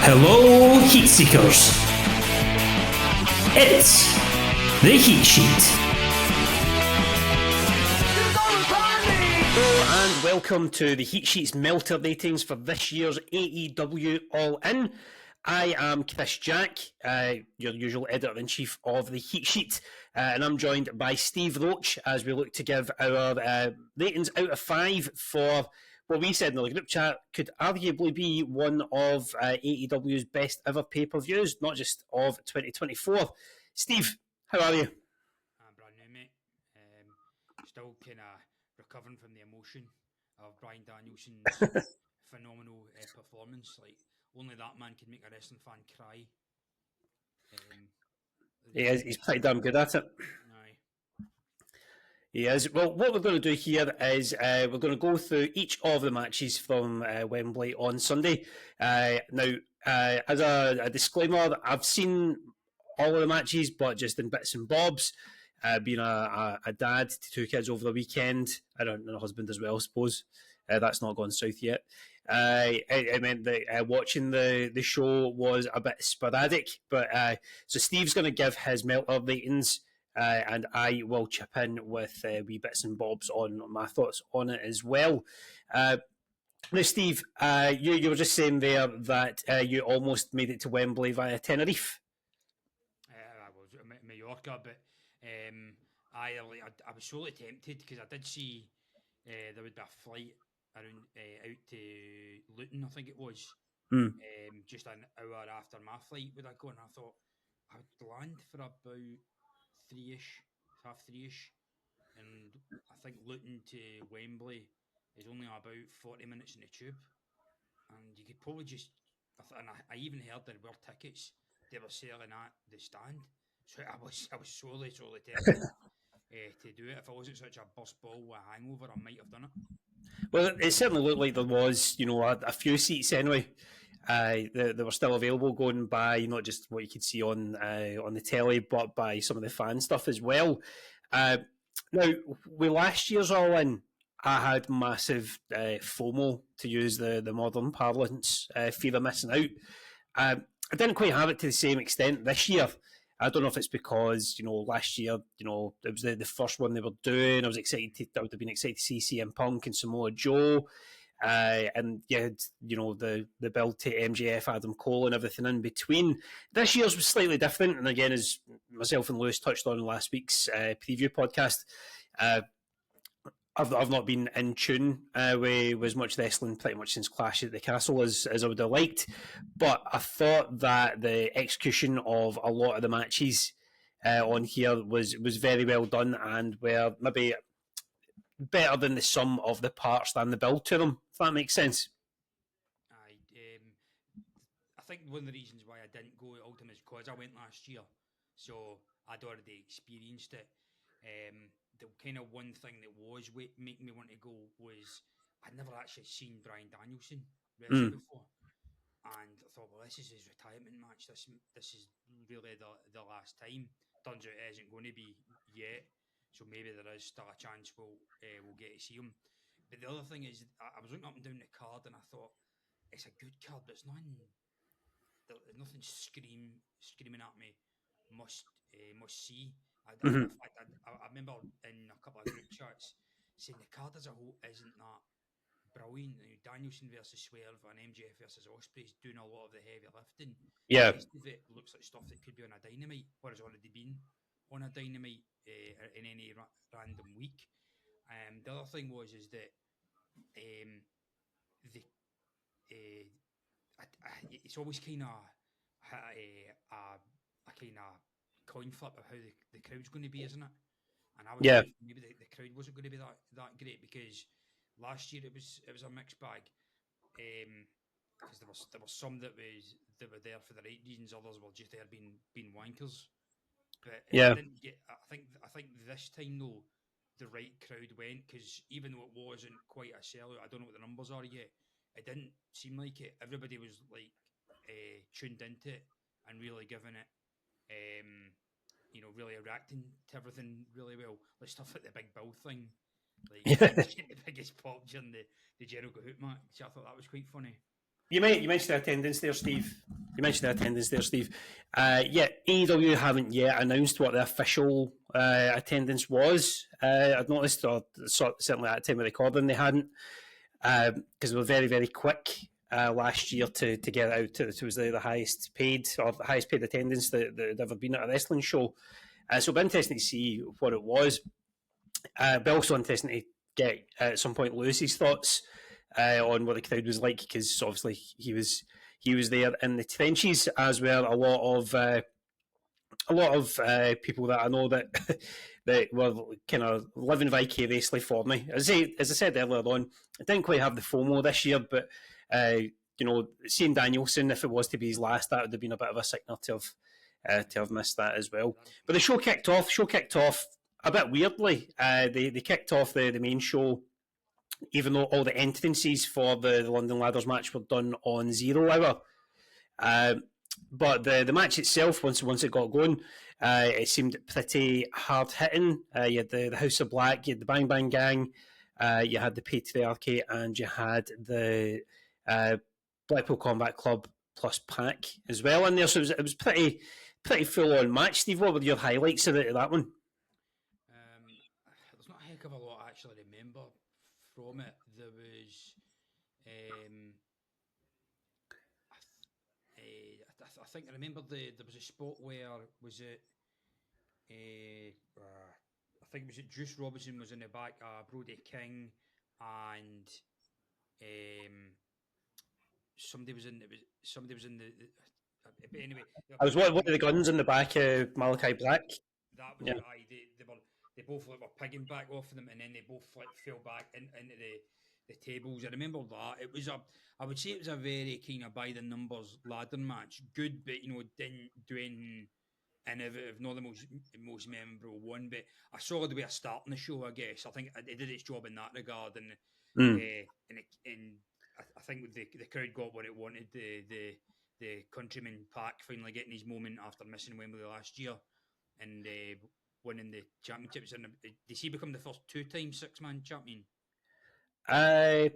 Hello, Heatseekers. It's the Heat Sheet. Hello and welcome to the Heat Sheet's Melter ratings for this year's AEW All In. I am Kris Jack, your usual editor-in-chief of the Heat Sheet, and I'm joined by Steve Roche as we look to give our ratings out of 5 for what we said in the group chat could arguably be one of AEW's best ever pay-per-views, not just of 2024. Steve, how are you? I'm brand new, mate. Still kind of recovering from the emotion of Bryan Danielson's phenomenal performance. Like, only that man can make a wrestling fan cry. He's pretty damn good at it. Aye. He is. Well, what we're going to do here is we're going to go through each of the matches from Wembley on Sunday. Now, as a disclaimer, I've seen all of the matches, but just in bits and bobs. Being a dad to 2 kids over the weekend, and a husband as well, I suppose. That's not gone south yet. It meant that watching the show was a bit sporadic. But so Steve's going to give his Melter ratings, and I will chip in with wee bits and bobs on my thoughts on it as well. Now, Steve, you were just saying there that you almost made it to Wembley via Tenerife. I was Mallorca, but I was sorely tempted because I did see there would be a flight around out to Luton, I think it was, just an hour after my flight would I go, and I thought I would land for about 3ish, half 3ish, and I think Luton to Wembley is only about 40 minutes in the tube, and you could probably just, and I even heard there were tickets they were selling at the stand, so I was sorely tempted to do it. If I wasn't such a bust ball with a hangover, I might have done it. Well, it certainly looked like there was, a few seats anyway. They were still available going by not just what you could see on the telly, but by some of the fan stuff as well. Now, with last year's All In, I had massive FOMO, to use the modern parlance, fear of missing out. I didn't quite have it to the same extent this year. I don't know if it's because, last year, it was the first one they were doing. I would have been excited to see CM Punk and Samoa Joe. And you had, the build to MJF, Adam Cole and everything in between. This year's was slightly different. And again, as myself and Lewis touched on in last week's preview podcast, I've not been in tune with as much wrestling pretty much since Clash at the Castle as I would have liked. But I thought that the execution of a lot of the matches on here was very well done and were maybe better than the sum of the parts than the build to them, if that makes sense. I think one of the reasons why I didn't go at Ultimate is because I went last year, so I'd already experienced it. The kind of one thing that was making me want to go was I'd never actually seen Bryan Danielson wrestle before, and I thought, well, this is his retirement match. This is really the last time. Turns out it isn't going to be yet, so maybe there is still a chance we'll get to see him. But the other thing is, I was looking up and down the card, and I thought it's a good card, but there's nothing screaming at me. Must see. I remember in a couple of group chats saying the card as a whole isn't that brilliant. Danielson versus Swerve and MJF versus Ospreay is doing a lot of the heavy lifting. Yeah. The rest of it looks like stuff that could be on a Dynamite or has already been on a Dynamite in any random week. The other thing is that it's always kind of a kind of coin flip of how the crowd's going to be, isn't it? And I was maybe the crowd wasn't going to be that great because last year it was a mixed bag because there was some that were there for the right reasons, others were just there being wankers. But I didn't get. I think this time though, the right crowd went because even though it wasn't quite a sellout, I don't know what the numbers are yet. It didn't seem like it. Everybody was like tuned into it and really giving it. Really reacting to everything really well. Like stuff like the Big Bill thing. Like, seemed to get the biggest pop during the Jericho Hoot match. I thought that was quite funny. You mentioned the attendance there, Steve. Yeah, AEW haven't yet announced what the official attendance was. I've noticed, or certainly at the time of recording, they hadn't, because they were very, very quick last year to get it out. It was the highest paid attendance that had ever been at a wrestling show. So it'll be interesting to see what it was. But also interesting to get at some point Lewis's thoughts on what the crowd was like, because obviously he was there in the trenches, as were a lot of people that I know that that were kind of living vicariously for me. As I said earlier on, I didn't quite have the FOMO this year, but seeing Danielson, if it was to be his last, that would have been a bit of a sickener to have missed that as well. But the show kicked off a bit weirdly. They kicked off the main show, even though all the entrances for the London Ladders match were done on 0 hour. But the match itself, once it got going, it seemed pretty hard hitting. You had the House of Black, you had the Bang Bang Gang, you had the Patriarchy, and you had the Blackpool Combat Club plus Pac as well in there. So it was pretty full on match. Steve, what were your highlights of that one? There's not a heck of a lot I actually remember from it. There was, I think I remember there was a spot where was it? I think it was Juice Robinson was in the back, Brody King, and somebody was in the. But anyway, I was one of the guns in the back of Malachi Black. That was they both were pigging back off of them, and then they both fell back into the tables. I remember that. I would say it was a very kind of by the numbers ladder match. Good, but didn't do anything innovative. Not the most memorable one, but a solid way of starting the show, I guess. I think it did its job in that regard, and I think the crowd got what it wanted. The countryman Pac finally getting his moment after missing Wembley last year, and winning the championships. And did he become the first 2-time 6-man champion? I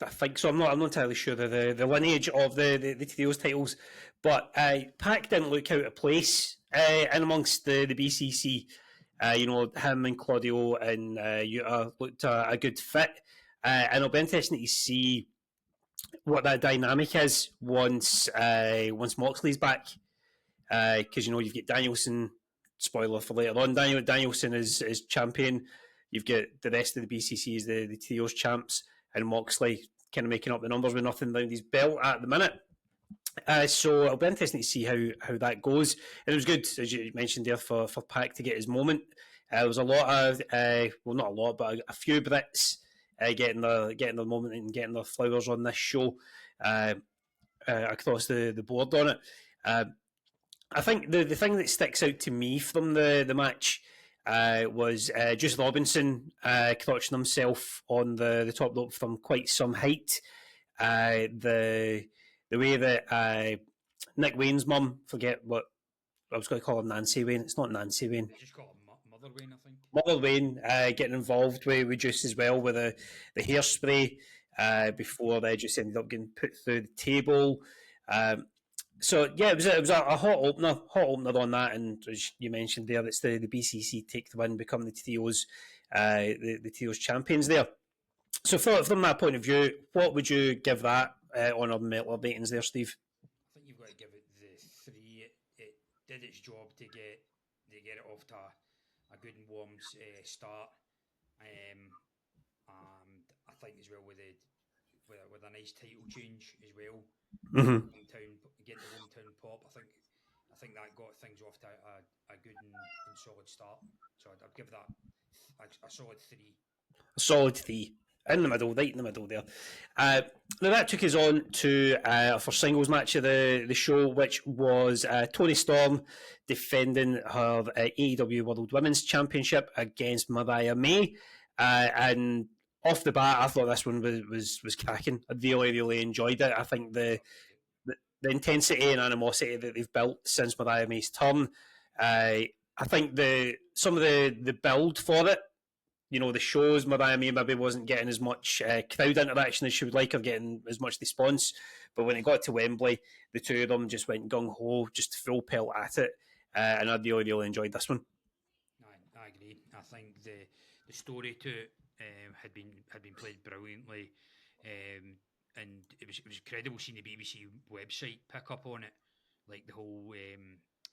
think so. I'm not entirely sure the lineage of the trios titles, but Pac didn't look out of place in amongst the BCC. Him and Claudio and Yuta looked a good fit, and it'll be interesting to see what that dynamic is once Moxley's back, because you've got Danielson. Spoiler for later on. Danielson is champion. You've got the rest of the BCC as the trios champs, and Moxley kind of making up the numbers with nothing around his belt at the minute. So it'll be interesting to see how that goes. And it was good, as you mentioned there, for Pac to get his moment. There was a lot of, not a lot, but a few Brits getting their moment and getting their flowers on this show across the board on it. I think the thing that sticks out to me from the match was Juice Robinson crotching himself on the top rope from quite some height. The way that Nick Wayne's mum, forget what I was going to call her, Nancy Wayne. It's not Nancy Wayne. Just call her Mother Wayne, I think. Mother Wayne getting involved with Juice as well with the hairspray before they just ended up getting put through the table. So yeah, it was a hot opener on that, and as you mentioned there, it's the BCC take the win, become the trios champions there. So from that point of view, what would you give that on our Metal ratings there, Steve? I think you've got to give it the 3. It did its job to get it off to a good and warm start, and I think as well with a nice title change as well. Mm-hmm. Getting the hometown pop, I think that got things off to a good and solid start. So I'd give that a solid 3. A solid 3. In the middle, right in the middle there. Now that took us on to our first singles match of the show, which was Toni Storm defending her AEW World Women's Championship against Mariah May. And off the bat, I thought this one was cracking. I really enjoyed it. I think the intensity and animosity that they've built since Mariah May's turn. I think some of the build for it the shows, Mariah May maybe wasn't getting as much crowd interaction as she would like, or getting as much response. But when it got to Wembley, the two of them just went gung ho, just full pelt at it, and I really, really enjoyed this one. I agree. I think the story to it had been played brilliantly, and it was incredible seeing the BBC website pick up on it, like the whole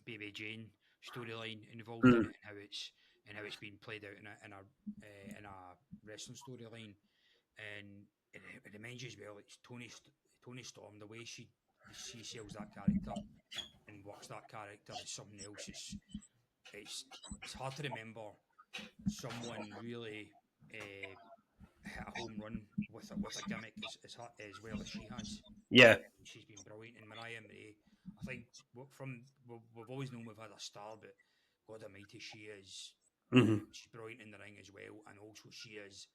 Baby Jane storyline involved in it, and how it's been played out in a wrestling storyline, and it reminds you as well. It's Tony Storm, the way she sells that character and works that character is something else. It's hard to remember someone really hit a home run with a gimmick as well as she has. Yeah, she's been brilliant. And Mariah May, I think we've always known we've had a star, but God Almighty, she is. Mm-hmm. She's brilliant in the ring as well, and also she is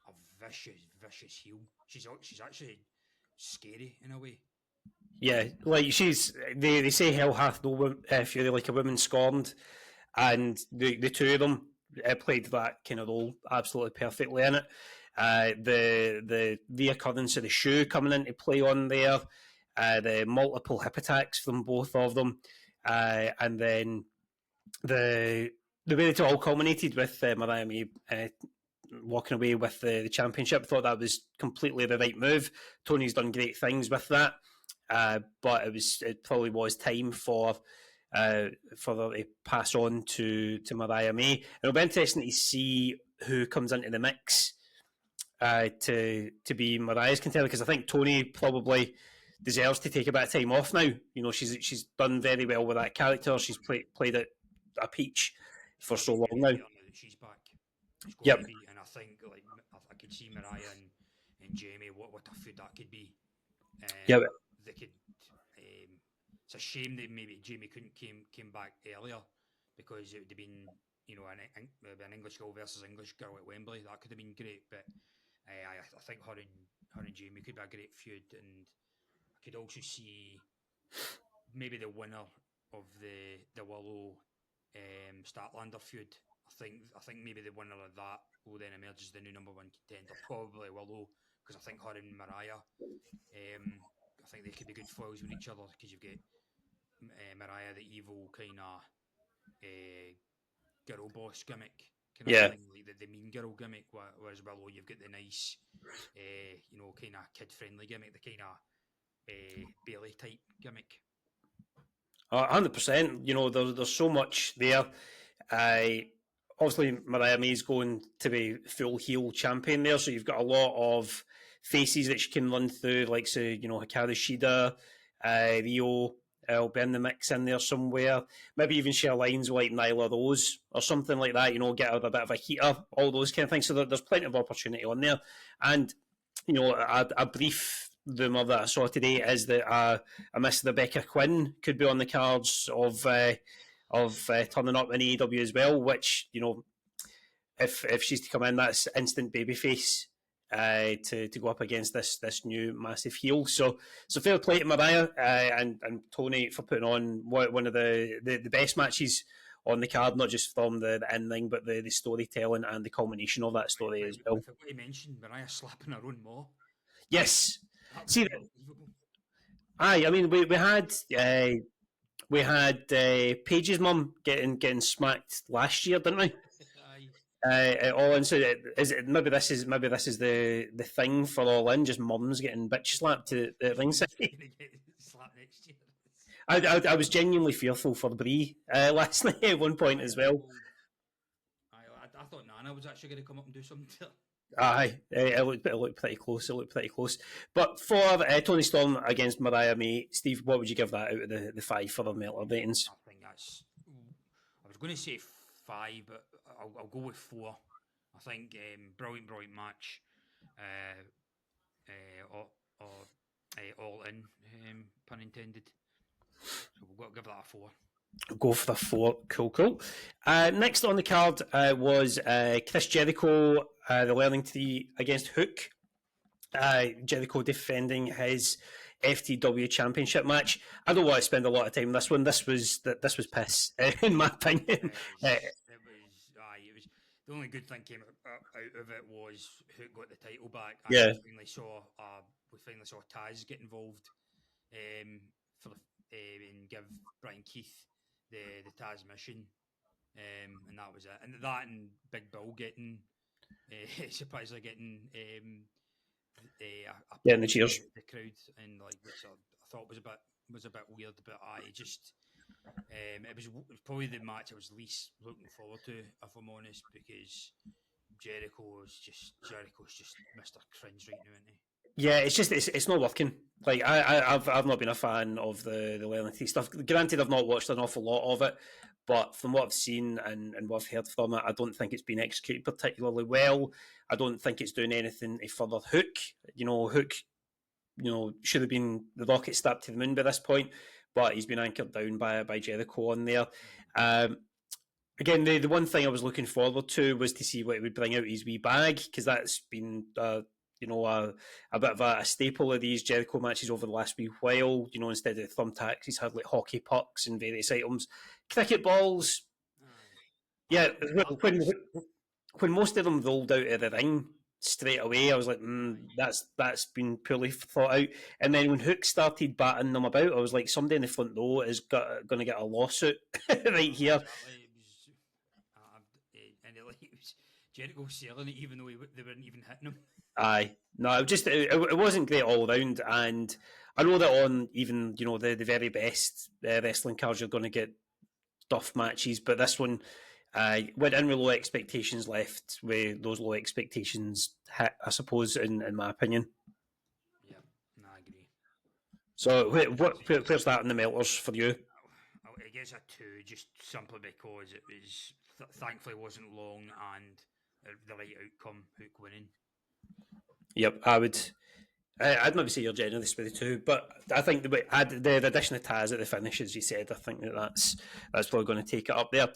a vicious heel. She's actually scary in a way. Yeah, like they say hell hath no fury like a woman scorned, and the two of them played that kind of role absolutely perfectly in it. The reoccurrence of the shoe coming into play on there, the multiple hip attacks from both of them, and then the way it all culminated with Mariah May walking away with the championship. I thought that was completely the right move. Tony's done great things with that. But it probably was time for her to pass on to Mariah May. It'll be interesting to see who comes into the mix to be Mariah's contender, because I think Tony probably deserves to take a bit of time off now. She's done very well with that character. She's played it a peach for so long now. She's back. Yep. And I think I could see Mariah and Jamie what a feud that could be. Yep. They could. It's a shame that maybe Jamie couldn't came back earlier, because it would have been an English girl versus English girl at Wembley. That could have been great, but I think her and Jamie could be a great feud, and I could also see maybe the winner of the Willow Statlander feud. I think maybe the winner of that will then emerge as the new number one contender, probably Willow, because I think her and Mariah. I think they could be good foils with each other, because you've got Mariah, the evil kind of girl boss gimmick, kind of thing, like the mean girl gimmick, whereas Willow, you've got the nice, kind of kid friendly gimmick, the kind of Bailey type gimmick. 100%. There's so much there. Obviously, Mariah May's going to be full heel champion there, so you've got a lot of faces that she can run through, like Hikaru Shida, Rio will be in the mix in there somewhere. Maybe even she aligns with like Nyla Rose or something like that. Get her a bit of a heater, all those kind of things. So there's plenty of opportunity on there. And a brief rumour that I saw today is that a Miss Rebecca Quinn could be on the cards of turning up in AEW as well, which, if she's to come in, that's instant babyface to go up against this new massive heel. So fair play to Mariah and Tony for putting on one of the best matches on the card, not just from the in-ring, but the storytelling and the culmination of that story as well. I forgot to mention Mariah slapping her own maw. Yes. See, I mean, we had Paige's mum getting smacked last year, didn't we? All in. So maybe this is the thing for All In, just mums getting bitch slapped at ringside. Slapped next year. I was genuinely fearful for Brie last night at one point as well. I thought Nana was actually going to come up and do something to her. Aye, it looked pretty close. But for Tony Storm against Mariah May, Steve, what would you give that out of the 5 for the Meltzer ratings? I think I was going to say 5, but I'll go with 4. I think brilliant match. All in, pun intended. So we'll give that a 4. Go for the 4. Cool. Next on the card was Chris Jericho, the Learning Tree against Hook. Jericho defending his FTW Championship match. I don't want to spend a lot of time on this one. This was piss, in my opinion. It was the only good thing came out of it was Hook got the title back, and Yeah. we finally saw Taz get involved for and give Brian Keith the Taz mission, and that was it. And that and Big Bill getting surprisingly getting Yeah, the cheers. the crowd, and like which I thought was a bit weird, but I just. It was probably the match I was least looking forward to, if I'm honest, because Jericho's just Mr. Cringe right now, isn't he? Yeah, it's not working. Like I've not been a fan of the Lenity stuff. Granted, I've not watched an awful lot of it, but from what I've seen and what I've heard from it, I don't think it's been executed particularly well. I don't think it's doing anything to further Hook. Hook, should have been the rocket stabbed to the moon by this point, but he's been anchored down by Jericho on there. Again, the one thing I was looking forward to was to see what he would bring out his wee bag, because that's been a bit of a staple of these Jericho matches over the last wee while. Instead of thumbtacks, he's had like hockey pucks and various items, cricket balls. Yeah, when most of them rolled out of the ring straight away, I was like, that's been poorly thought out. And then when Hook started batting them about, I was like, somebody in the front row is going to get a lawsuit right here. It was Jericho selling it, even though they weren't even hitting him. Aye, no, it wasn't great all around, and I know that on even the very best wrestling cards you're going to get tough matches, but this one went in with low expectations, left with those low expectations hit, I suppose, in my opinion. Yeah, no, I agree. So where's that in the melters for you? I guess a 2, just simply because it was thankfully wasn't long and the right outcome, Hook winning. Yep, I'd maybe say you're generous with the 2, but I think the addition of Taz at the finish, as you said, I think that's probably going to take it up there.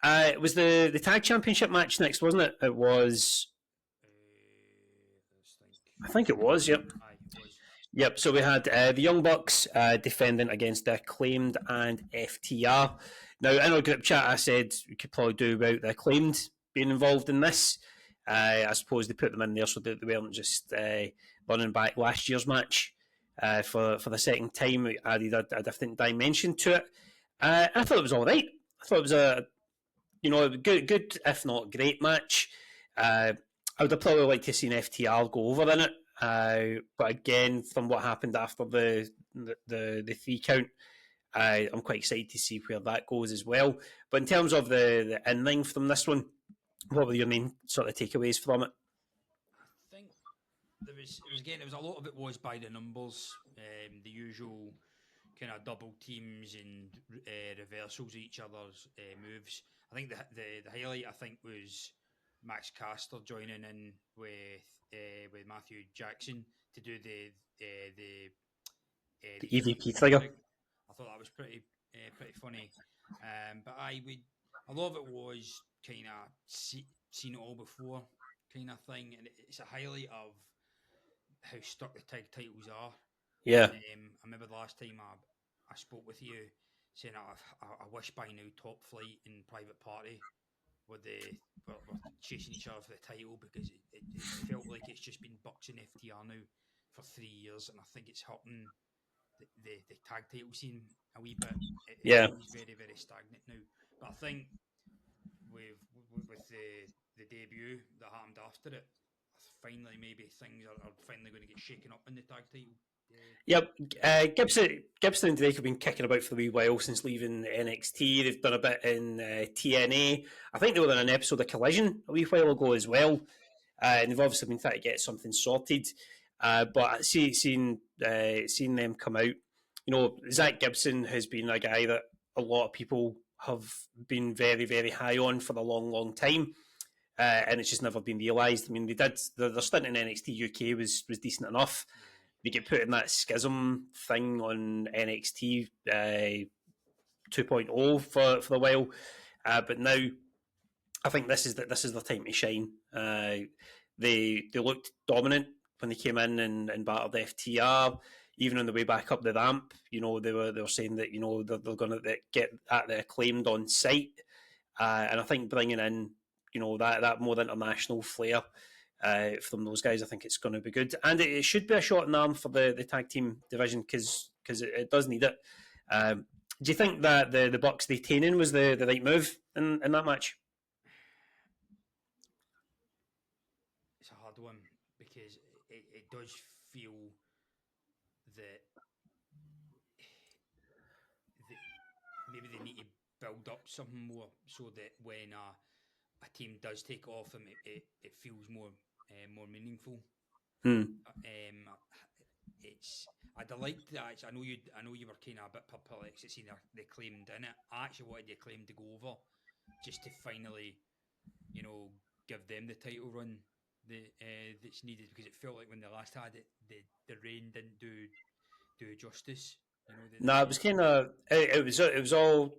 It was the tag championship match next, wasn't it? It was. I think it was. Yep. Aye, it was. Yep. So we had the Young Bucks defending against the Acclaimed and FTR. Now in our group chat, I said we could probably do without the Acclaimed being involved in this. I suppose they put them in there so that they weren't just running back last year's match for the second time. We added a different dimension to it. I thought it was all right. I thought it was a good if not great match. I would have probably liked to have seen FTR go over in it, but again, from what happened after the 3 count, I'm quite excited to see where that goes as well. But in terms of the in-ring from this one, what were your main sort of takeaways from it? I think there was a lot of it was by the numbers, the usual kind of double teams and reversals of each other's moves. I think the highlight was Max Caster joining in with Matthew Jackson to do the EVP figure. I thought that was pretty funny, but a lot of it was kind of seen it all before kind of thing, and it's a highlight of how stuck the tag titles are. Yeah. I remember the last time I spoke with you saying I wish by now Top Flight and Private Party were chasing each other for the title, because it felt like it's just been Bucks and FTR now for 3 years, and I think it's hurting the tag title scene a wee bit. It's very, very stagnant now. But I think with the debut that happened after it, finally maybe things are finally going to get shaken up in the tag title. Yep, Gibson and Drake have been kicking about for a wee while since leaving NXT. They've done a bit in TNA. I think they were in an episode of Collision a wee while ago as well, and they've obviously been trying to get something sorted. But seeing them come out, Zach Gibson has been a guy that a lot of people have been very, very high on for a long, long time. And it's just never been realised. I mean, their stint in NXT UK was decent enough. They get put in that schism thing on NXT 2.0 for a while, but now I think this is their time to shine. They looked dominant when they came in and battered FTR. Even on the way back up the ramp, they were saying that they're going to get at the Acclaimed on site, and I think bringing in that more international flair from those guys. I think it's going to be good, and it should be a shot in the arm for the tag team division because it does need it. Do you think that the Bucks retaining was the right move in that match? It's a hard one because it does feel that maybe they need to build up something more so that when a team does take off them, it feels more meaningful. I'd like to actually. I know you were kind of a bit perplexed at seeing they claimed in it. I actually wanted the Acclaim to go over, just to finally, give them the title run that's needed because it felt like when they last had it, the reign didn't do justice. No, it was kind of it was all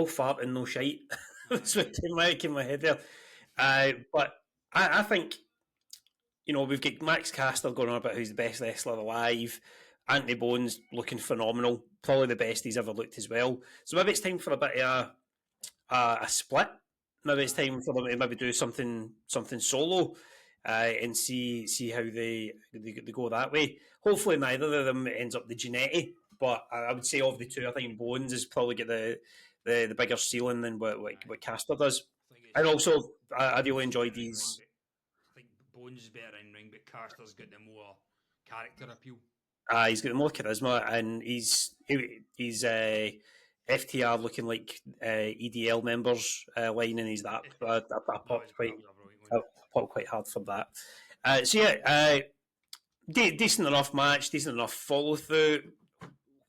fart and no shite. That's what came in my head there. But I think we've got Max Caster going on about who's the best wrestler alive. Anthony Bones looking phenomenal, probably the best he's ever looked as well. So maybe it's time for a bit of a split. Maybe it's time for them to maybe do something solo and see how they go that way. Hopefully, neither of them ends up the Genetti. But I would say of the two, I think Bones has probably got the bigger ceiling than what Caster does. And also, I really enjoyed these. I think Bones is better in ring, but Caster's got the more character appeal. He's got more charisma, and he's FTR looking like EDL members line, and he's that. I popped quite hard for that. So yeah, decent enough match, decent enough follow through.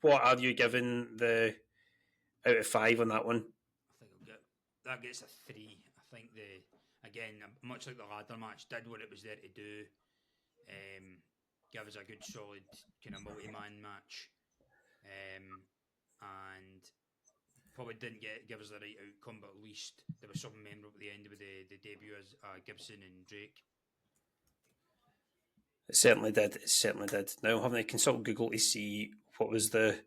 What are you giving the out of 5 on that one? I think that gets a 3. I think again, much like the ladder match, did what it was there to do. Give us a good solid kind of multi-man match, and probably didn't give us the right outcome, but at least there was something memorable at the end with the debut as Gibson and Drake. It certainly did. Now I'm having to consult Google to see what was the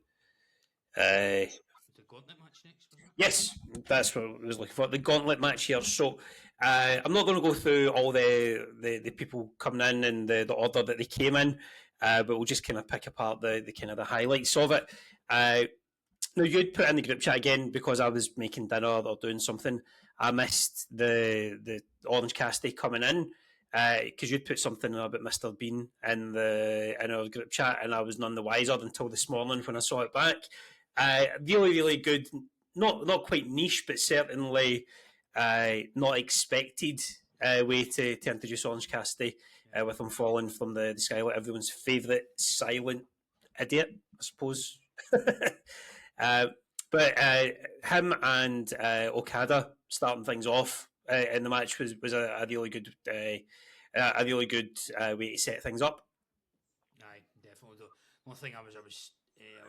gauntlet match next, was it? Yes, that's what I was looking for. The gauntlet match here. So I'm not going to go through all the people coming in and the order that they came in, but we'll just kind of pick apart the kind of the highlights of it. Now you'd put in the group chat again because I was making dinner or doing something. I missed the Orange Cassidy coming in because you'd put something about Mr. Bean in our group chat, and I was none the wiser until this morning when I saw it back. Really, really good. Not quite niche, but certainly not expected way to introduce Orange Cassidy with him falling from the skylight. Everyone's favourite silent idiot, I suppose. But him and Okada starting things off in the match was a really good way to set things up. Aye, definitely. The one thing I was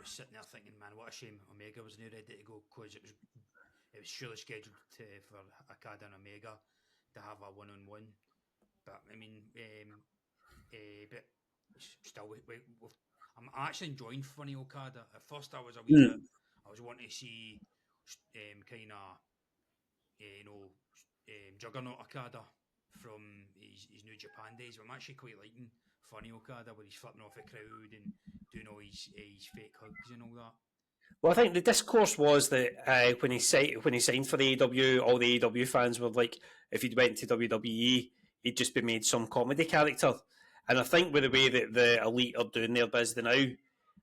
sitting there thinking, man, what a shame Omega was not ready to go because it was surely scheduled for Okada and Omega to have a one-on-one. But I mean, but still, I'm actually enjoying funny Okada. At first, I was a wee bit. I was wanting to see kind of Juggernaut Okada from his New Japan days. But I'm actually quite liking funny Okada where he's flipping off the crowd and doing all his fake hugs and all that. Well, I think the discourse was that when he signed for the AEW, all the AEW fans were like, if he'd went to WWE, he'd just be made some comedy character. And I think with the way that the Elite are doing their business now,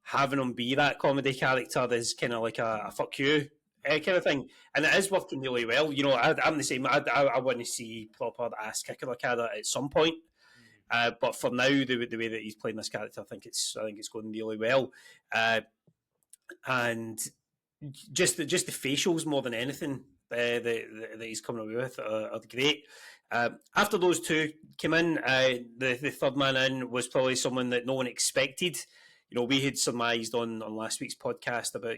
having him be that comedy character is kind of like a fuck you kind of thing. And it is working really well. I'm the same. I want to see proper ass kicker Okada at some point. But for now, the way that he's playing this character, I think it's going really well. And just the facials more than anything that he's coming away with are great. After those two came in, the third man in was probably someone that no one expected. We had surmised on last week's podcast about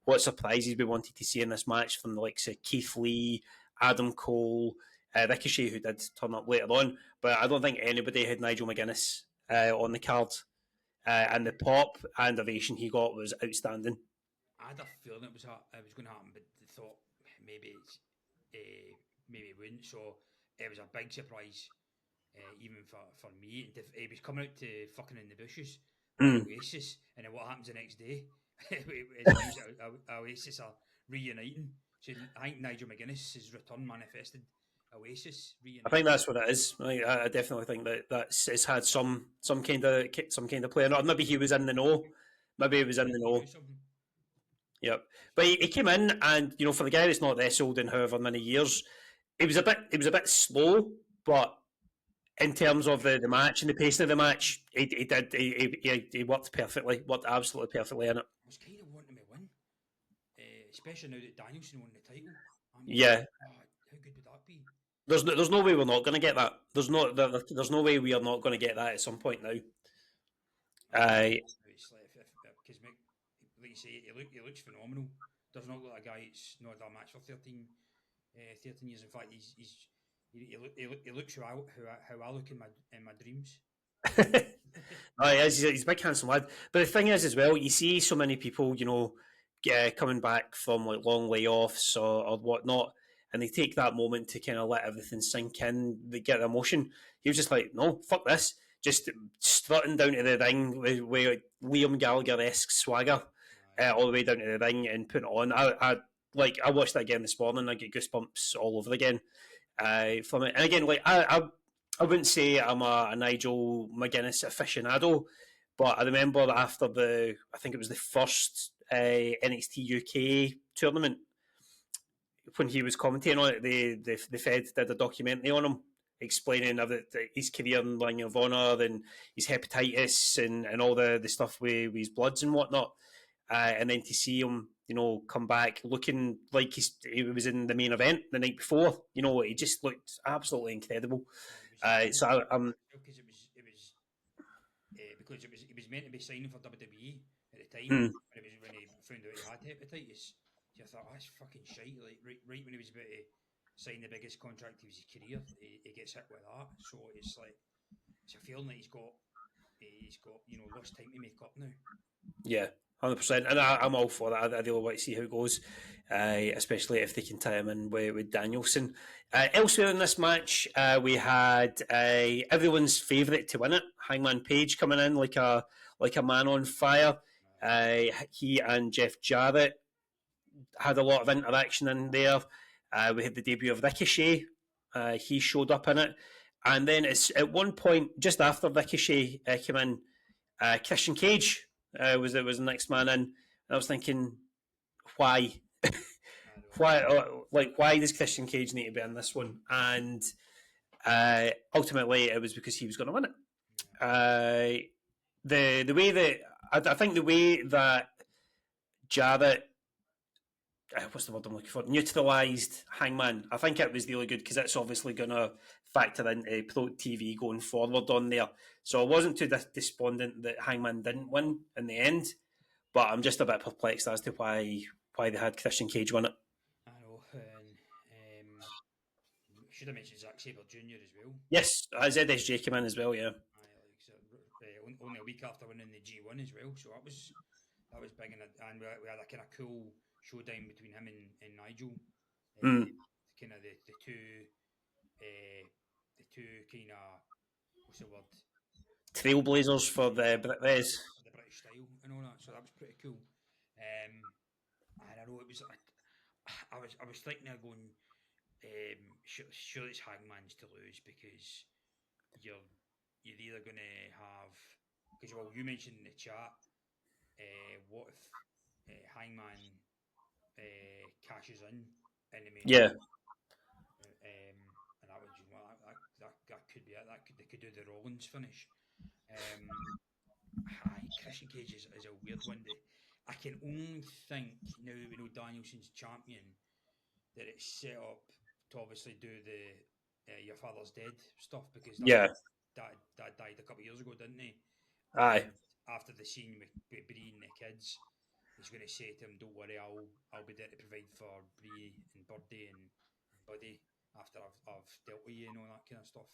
what surprises we wanted to see in this match from the likes of Keith Lee, Adam Cole, Ricochet, who did turn up later on, but I don't think anybody had Nigel McGuinness on the card. And the pop and ovation he got was outstanding. I had a feeling it was going to happen, but I thought maybe maybe wouldn't. So it was a big surprise, even for me. He was coming out to fucking in the bushes with Oasis, and then what happens the next day? His news that Oasis are reuniting. So I think Nigel McGuinness's return manifested Oasis reuniting. I think that's what it is. I definitely think that's it's had some kind of play. Or maybe he was in the know. Maybe he was in the know. Yep. But he came in, and for the guy that's not wrestled in however many years, it was a bit slow, but in terms of the match and the pace of the match, he worked perfectly, worked absolutely perfectly in it. I was kind of wanting him to win, especially now that Danielson won the title. Yeah. How good would that be? There's no way we're not going to get that. There's no way we are not going to get that at some point now. It's like because like you say, he looks phenomenal. Does not look like a guy that's not had a match for 13 years. In fact, he looks how I look in my dreams. He's a big handsome lad. But the thing is, as well, you see so many people, coming back from like long layoffs or whatnot, and they take that moment to kind of let everything sink in. They get the emotion. He was just like, no, fuck this. Just strutting down to the ring with Liam Gallagher-esque swagger all the way down to the ring and putting it on. I watched that again this morning. I get goosebumps all over again from it. And again, I wouldn't say I'm a Nigel McGuinness aficionado, but I remember after I think it was the first NXT UK tournament, when he was commentating on it, the Fed did a documentary on him, explaining his career in Ring of Honor and his hepatitis and all the stuff with his bloods and whatnot. And then to see him, come back looking like he was in the main event the night before, he just looked absolutely incredible. So I'm because it was meant to be signing for WWE at the time, when he found out he had hepatitis. So I thought, that's fucking shite. Like right when he was about to sign the biggest contract of his career, he gets hit with that. So it's like it's a feeling that he's got less time to make up now. Yeah, 100%, and I'm all for that. I really want to see how it goes, especially if they can tie him in with Danielson. Elsewhere in this match, we had everyone's favourite to win it, Hangman Page, coming in like a man on fire. He and Jeff Jarrett had a lot of interaction in there. We had the debut of Ricochet. He showed up in it, and then it's at one point just after Ricochet came in, Christian Cage was the next man in. And I was thinking, why? why does Christian Cage need to be in this one? And ultimately, it was because he was going to win it. The way that I think the way that Jarrett, what's the word I'm looking for? Neutralised Hangman. I think it was really good because it's obviously going to factor into Pro TV going forward on there. So I wasn't too despondent that Hangman didn't win in the end, but I'm just a bit perplexed as to why they had Christian Cage win it. I know, and should have mentioned Zack Sabre Jr. as well. Yes, ZSJ came in as well, yeah. Only a week after winning the G1 as well, so that was big, and we had a kind of cool showdown between him and Nigel. Kind of the two kind of, what's the word? Trailblazers for the British style and all that, so that was pretty cool. And I know it was. I was thinking of going. Sure, it's Hangman's to lose because you're either going to have, because you mentioned in the chat, what if Hangman cashes in the main event, and that would that could be it. They could do the Rollins finish. Christian Cage is a weird one. I can only think now that we know Danielson's champion that it's set up to obviously do the Your Father's Dead stuff, because that died a couple of years ago, didn't he? Aye. After the scene with Brie and the kids, he's going to say to him, "Don't worry, I'll be there to provide for Brie and Birdie and Buddy after I've dealt with you," and all that kind of stuff.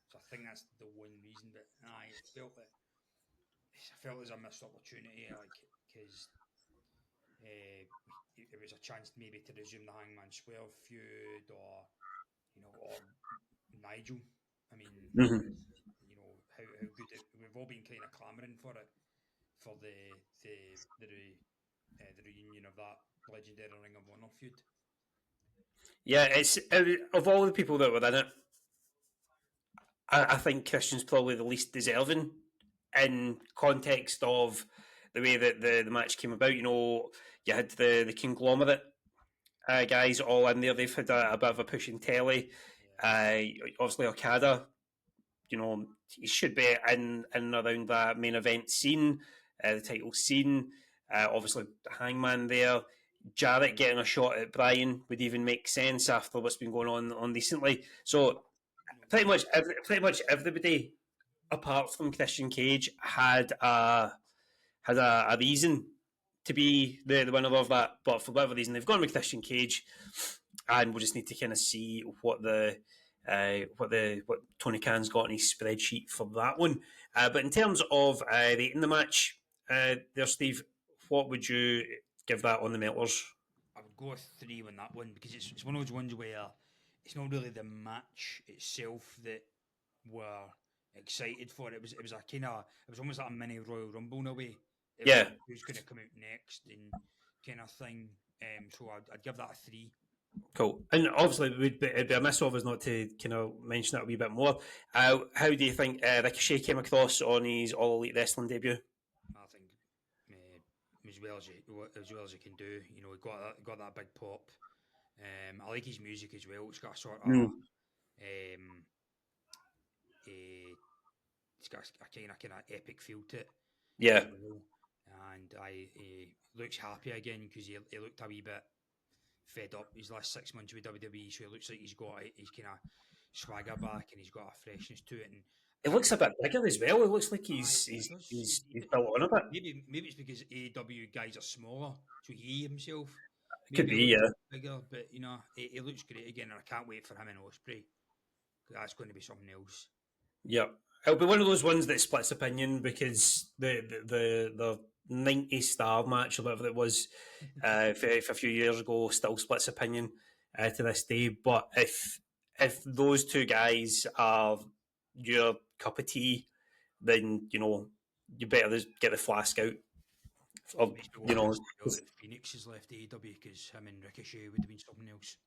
So I think that's the one reason. But I felt it was a missed opportunity, because it was a chance maybe to resume the Hangman Swerve feud, or or Nigel. I mean, Mm-hmm. how good we've all been kind of clamouring for it, for the reunion of that legendary Ring of Honor feud. Yeah, it's of all the people that were in it, I think Christian's probably the least deserving in context of the way that the match came about. You had the conglomerate guys all in there. They've had a bit of a push in telly. Yeah. Obviously, Okada, he should be in and around that main event scene, the title scene. Obviously, Hangman there. Jarrett getting a shot at Bryan would even make sense after what's been going on recently. So pretty much everybody apart from Christian Cage had a reason to be the winner of that, but for whatever reason they've gone with Christian Cage, and we'll just need to kind of see what Tony Khan's got on his spreadsheet for that one. But in terms of rating the match, there, Steve, what would you give that on the Melters? I would go with 3 on that one because it's one of those ones where it's not really the match itself that we're excited for. It was a kind of it was almost like a mini Royal Rumble in a way. It was Yeah, like who's going to come out next and kind of thing. So I'd give that a 3. cool. And obviously, it'd be a miss of us not to kind of mention that a wee bit more. How do you think Ricochet came across on his All Elite Wrestling debut? I think as well as he can do. He got that big pop. I like his music as well. It's got a sort of Mm, it's got a kind of epic feel to it yeah, as well. And he looks happy again because he looked a wee bit fed up his last 6 months with WWE. So he looks like he's got his kind of swagger back and he's got a freshness to it. And it looks a bit bigger as well. It looks like Aye, he's it he's does. he's, he's built on a bit. Maybe it's because AEW guys are smaller, so he himself It could maybe be, looks yeah. bigger. But he looks great again, and I can't wait for him and Ospreay. That's going to be something else. Yeah, it'll be one of those ones that splits opinion because the 90 star match or whatever it was if a few years ago still splits opinion to this day. But if those two guys are your cup of tea, then you better just get the flask out. It Of, makes me you wonder know, as well if Phoenix has left AEW because him and Ricochet would have been something else.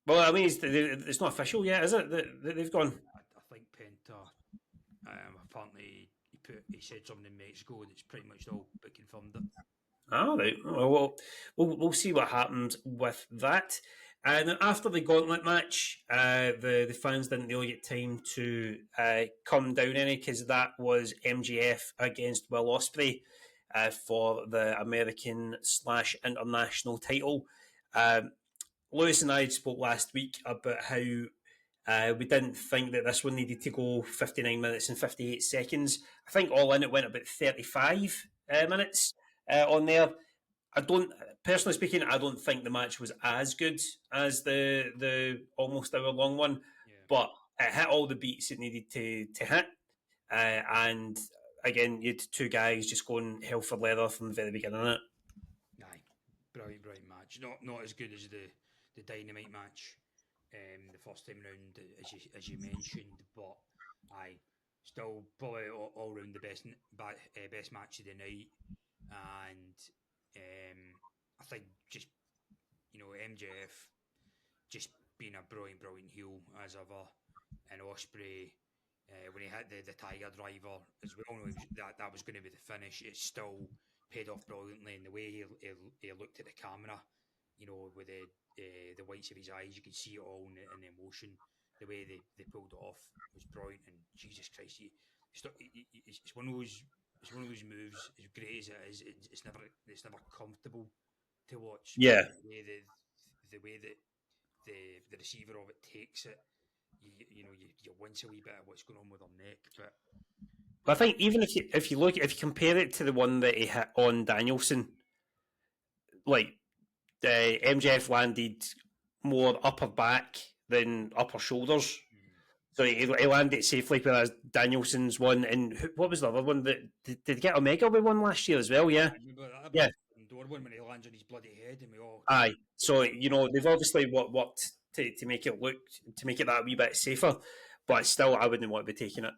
well, I mean, it's not official yet, is it? They've gone. I think Penta apparently he said something in Mexico that's pretty much all but confirmed it. All right. Well, we'll see what happens with that. And after the gauntlet match, the fans didn't really get time to come down any because that was MGF against Will Ospreay for the American/international title. Lewis and I spoke last week about how we didn't think that this one needed to go 59 minutes and 58 seconds. I think all in it went about 35 minutes on there. I don't, personally speaking, I don't think the match was as good as the almost hour long one, Yeah. but it hit all the beats it needed to hit. And again, you had two guys just going hell for leather from the very beginning of it. Aye, brilliant match. Not as good as the Dynamite match, the first time round as you mentioned, but aye, still probably all round the best match of the night, and I think just MJF just being a brilliant heel as ever, and Ospreay. When he hit the Tiger Driver, as we all know, that was going to be the finish. It still paid off brilliantly, and the way he looked at the camera, with the whites of his eyes, you could see it all in the emotion. The way they pulled it off was brilliant, and Jesus Christ, it's one of those moves. As great as it is, it's never comfortable to watch. Yeah. The way that the receiver of it takes it, you wince a wee bit of what's going on with her neck. But I think even if you compare it to the one that he hit on Danielson, like MJF landed more upper back than upper shoulders. So he landed it safely, whereas Danielson's one, and what was the other one that did get Omega with one last year as well? Yeah, I remember that yeah, door one when he lands on his bloody head, and we all aye. So they've obviously worked to make it that wee bit safer. But still, I wouldn't want to be taking it.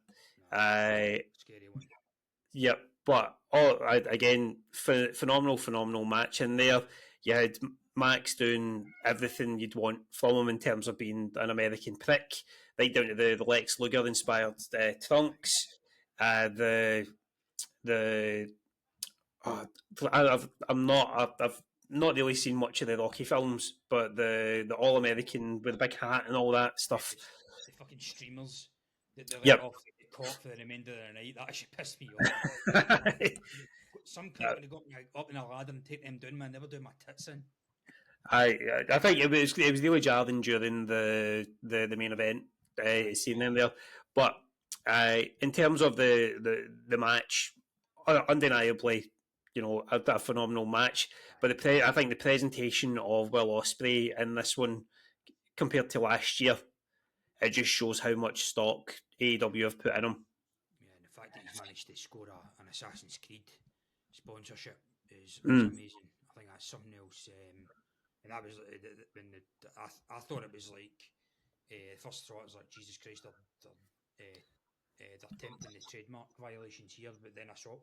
Scary one. Yep. But again, phenomenal match in there. You had Max doing everything you'd want from him in terms of being an American prick, right down to the Lex Luger inspired trunks, the oh, I've not really seen much of the Rocky films, but the All American with the big hat and all that stuff. The fucking streamers that they're Yep. off the court for the remainder of the night. That actually pissed me off. Some cunt would have got me up in a ladder and take them down, man. Never do my tits in. I think it was really jarring during the main event, seeing them there. But in terms of the match, undeniably, a phenomenal match. But I think the presentation of Will Ospreay in this one compared to last year, it just shows how much stock AEW have put in him. Yeah, and the fact that he's managed to score an Assassin's Creed sponsorship is amazing. I think that's something else. And that was when I thought it was like first thought was like Jesus Christ, they're attempting the trademark violations here, but then I saw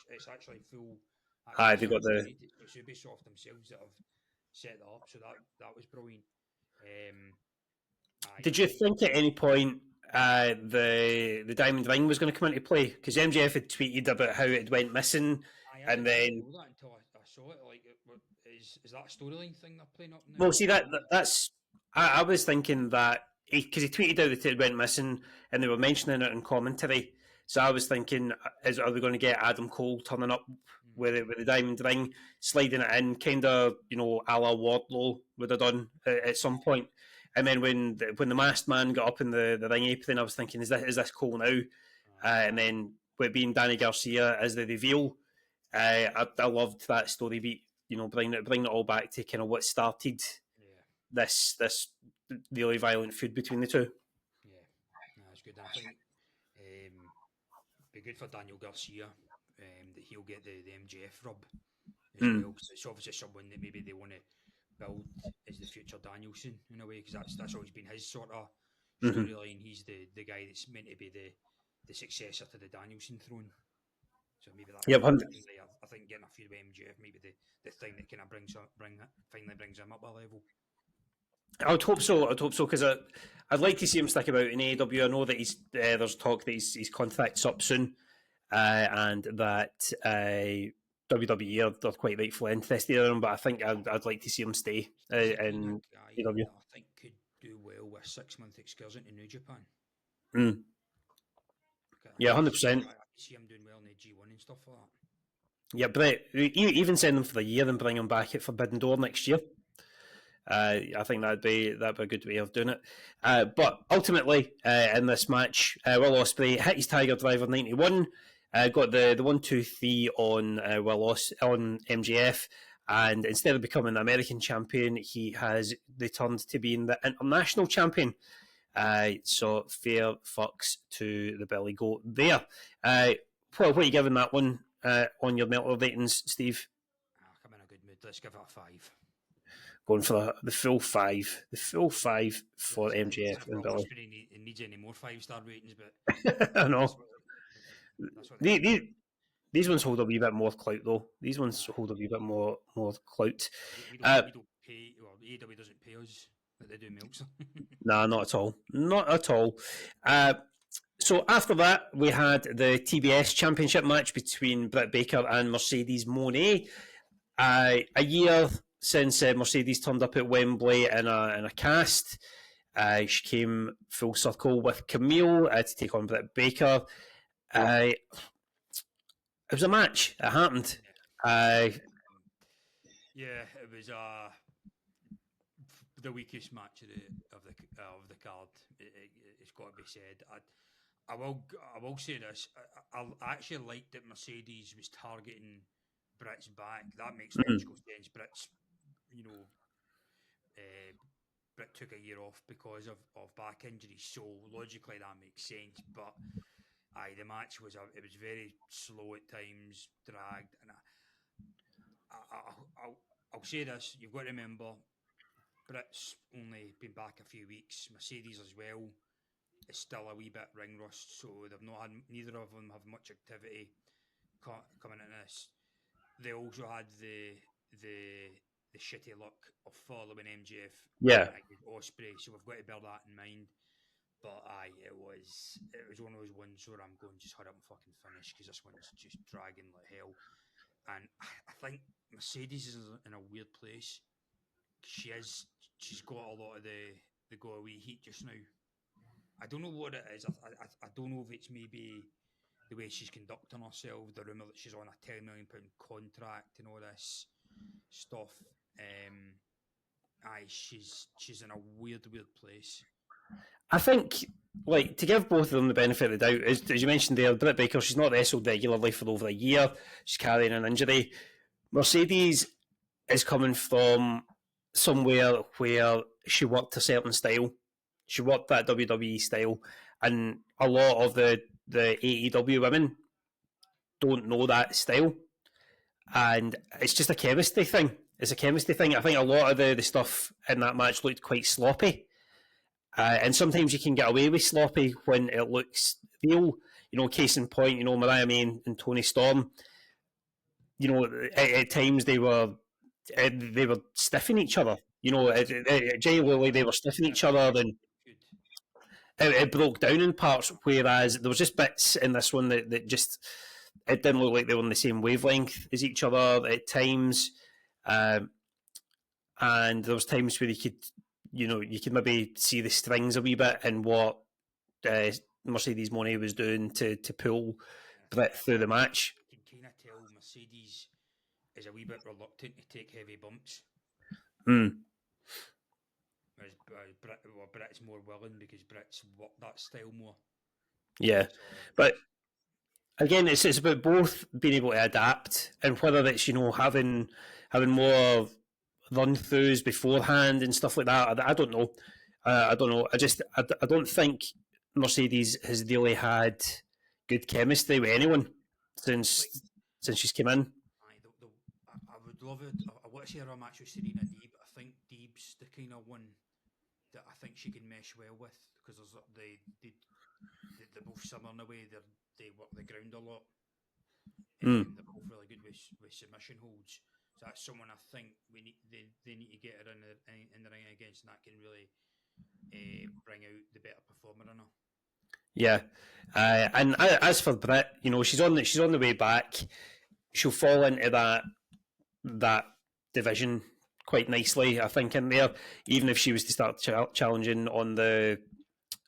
it's actually full. They got the it's Ubisoft themselves that have set that up, so that was brilliant. Did you think at any point the Diamond Ring was going to come into play? Because MJF had tweeted about how it went missing, and then know that until I saw it. Like, is that a storyline thing they're playing up now? Well, see that's I was thinking that because he tweeted out that it went missing, and they were mentioning it in commentary. So I was thinking, are we going to get Adam Cole turning up with the Diamond Ring, sliding it in, kind of a la Wardlow would have done at some point. And then when the masked man got up in the ring apron, I was thinking, is this Cole now? And then with being Danny Garcia as the reveal, I loved that story beat. Bring it all back to kind of what started this really violent feud between the two. Yeah, that's good. I think be good for Daniel Garcia that he'll get the MJF rub as well. Cause it's obviously someone that maybe they want to build as the future Danielson in a way, because that's always been his sort of storyline. He's the guy that's meant to be the successor to the Danielson throne. So maybe that. Yep, I think getting a feud with MJF maybe the thing that kind of finally brings him up a level. I would hope so. Because I'd like to see him stick about in AEW. I know that there's talk that his contract's up soon, and that WWE are quite rightfully interested in him. But I think I'd like to see him stay in AEW. I think could do well with a 6-month excursion to New Japan. Yeah, 100%. I see him doing well in the G1 and stuff like that. Yeah, but even send him for the year and bring him back at Forbidden Door next year. I think that'd be a good way of doing it. But ultimately, in this match, Will Ospreay hit his Tiger Driver 91, got the 1-2-3 on on MJF, and instead of becoming the American champion, he has returned to being the international champion. So fair fucks to the Billy Goat there. What are you giving that one on your Meltzer ratings, Steve? I'm in a good mood. Let's give it a 5. Going for the full 5. The full 5 for MJF and Billy. It needs any more 5-star ratings, but I know. These ones hold a wee bit more clout, though. These ones hold a wee bit more clout. We don't pay. Well, AEW doesn't pay us, but they do milks. Nah, not at all. Not at all. So after that, we had the TBS Championship match between Britt Baker and Mercedes Moné. A year since Mercedes turned up at Wembley in a cast. She came full circle with Camille to take on Britt Baker. It was a match. It happened. Yeah, it was the weakest match of the card. It's got to be said. I will say this. I actually liked that Mercedes was targeting Britt's back. That makes logical sense. Britt took a year off because of back injuries, so logically that makes sense. But the match was very slow at times, dragged, and I'll say this: you've got to remember Britt's only been back a few weeks. Mercedes as well is still a wee bit ring rust, so they've not had, neither of them have much activity coming into this. They also had the shitty luck of following MJF against Ospreay, so we've got to bear that in mind. But it was one of those ones where I'm going, just hurry up and fucking finish, because this one's just dragging like hell. And I think Mercedes is in a weird place. She's got a lot of the go away heat just now. I don't know what it is. I don't know if it's maybe the way she's conducting herself, the rumour that she's on a £10 million contract and all this stuff. She's in a weird place. I think, like, to give both of them the benefit of the doubt, as you mentioned there, Britt Baker, she's not wrestled regularly for over a year. She's carrying an injury. Mercedes is coming from somewhere where she worked a certain style. She worked that WWE style, and a lot of the AEW women don't know that style, and it's just a chemistry thing. It's a chemistry thing. I think a lot of the stuff in that match looked quite sloppy, and sometimes you can get away with sloppy when it looks real. You know, case in point, you know, Mariah May and Toni Storm. You know, at times they were stiffing each other. You know, genuinely they were stiffing each other, and it broke down in parts, whereas there was just bits in this one that just, it didn't look like they were on the same wavelength as each other at times, and there was times where you could maybe see the strings a wee bit in what Mercedes Moné was doing to pull Britt through the match. You can kind of tell Mercedes is a wee bit reluctant to take heavy bumps. Whereas Britt's more willing, because Britt's worked that style more. Yeah, so, but again, it's about both being able to adapt, and whether it's, you know, having more run throughs beforehand and stuff like that. I don't know. I don't know. I don't think Mercedes has really had good chemistry with anyone since she's come in. I would love it. I want to see her a match with Serena Deeb. I think Deeb's the kind of one that I think she can mesh well with, because they're both similar in a way. They work the ground a lot. They're both really good with submission holds. So that's someone I think they need to get her in the ring against, and that can really bring out the better performer in her. Yeah, and as for Britt, you know, she's on the way back. She'll fall into that division quite nicely, I think, in there. Even if she was to start challenging on the